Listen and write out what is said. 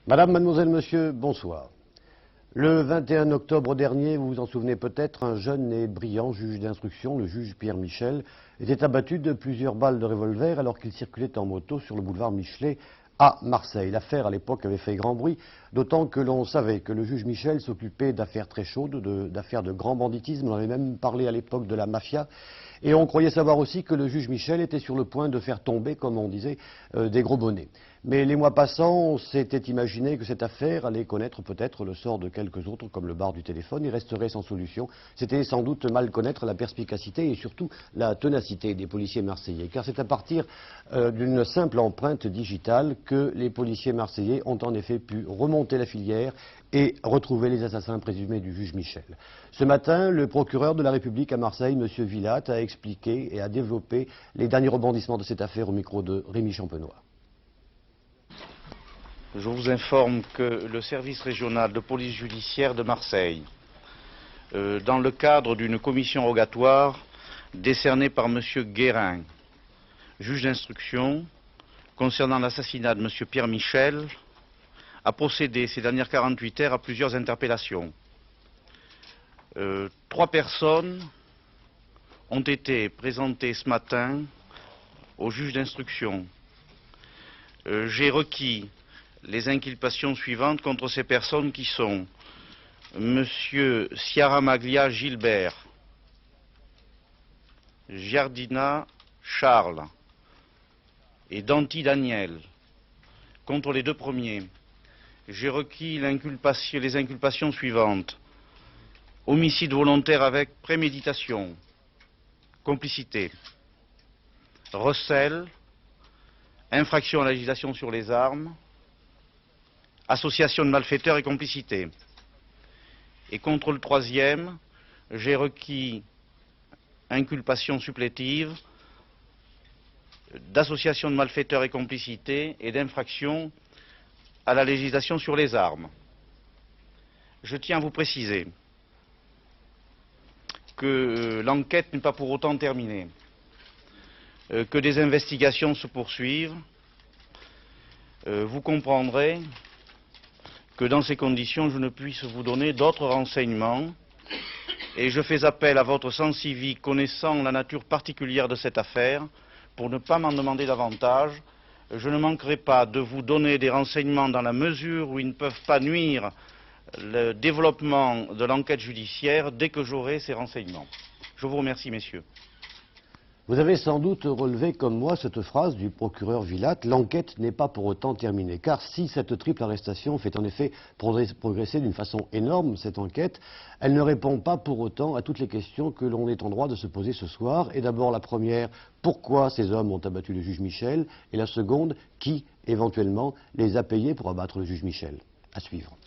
Madame, mademoiselle, monsieur, bonsoir. Le 21 octobre dernier, vous vous en souvenez peut-être, un jeune et brillant juge d'instruction, le juge Pierre Michel, était abattu de plusieurs balles de revolver alors qu'il circulait en moto sur le boulevard Michelet à Marseille. L'affaire, à l'époque, avait fait grand bruit, d'autant que l'on savait que le juge Michel s'occupait d'affaires très chaudes, d'affaires de grand banditisme. On avait même parlé à l'époque de la mafia. Et on croyait savoir aussi que le juge Michel était sur le point de faire tomber, comme on disait, des gros bonnets. Mais les mois passant, on s'était imaginé que cette affaire allait connaître peut-être le sort de quelques autres, comme le bar du téléphone, et resterait sans solution. C'était sans doute mal connaître la perspicacité et surtout la ténacité des policiers marseillais. Car c'est à partir d'une simple empreinte digitale que les policiers marseillais ont en effet pu remonter la filière et retrouver les assassins présumés du juge Michel. Ce matin, le procureur de la République à Marseille, M. Villatte, a expliqué et a développé les derniers rebondissements de cette affaire au micro de Rémi Champenois. Je vous informe que le service régional de police judiciaire de Marseille, dans le cadre d'une commission rogatoire décernée par M. Guérin, juge d'instruction, concernant l'assassinat de M. Pierre Michel, a procédé ces dernières 48 heures à plusieurs interpellations. 3 personnes ont été présentées ce matin au juge d'instruction. J'ai requis les inculpations suivantes contre ces personnes qui sont M. Sciaramaglia Gilbert, Giardina Charles et Danti Daniel. Contre les 2 premiers, j'ai requis les inculpations suivantes: homicide volontaire avec préméditation, complicité, recel, infraction à la législation sur les armes, association de malfaiteurs et complicité. Et contre le 3e, j'ai requis inculpation supplétive d'association de malfaiteurs et complicité et d'infraction à la législation sur les armes. Je tiens à vous préciser que l'enquête n'est pas pour autant terminée, que des investigations se poursuivent. Vous comprendrez que dans ces conditions, je ne puisse vous donner d'autres renseignements et je fais appel à votre sens civique connaissant la nature particulière de cette affaire pour ne pas m'en demander davantage. Je ne manquerai pas de vous donner des renseignements dans la mesure où ils ne peuvent pas nuire le développement de l'enquête judiciaire dès que j'aurai ces renseignements. Je vous remercie, messieurs. Vous avez sans doute relevé comme moi cette phrase du procureur Villatte: l'enquête n'est pas pour autant terminée. Car si cette triple arrestation fait en effet progresser d'une façon énorme cette enquête, elle ne répond pas pour autant à toutes les questions que l'on est en droit de se poser ce soir. Et d'abord la première: pourquoi ces hommes ont abattu le juge Michel? Et la seconde: qui éventuellement les a payés pour abattre le juge Michel? À suivre.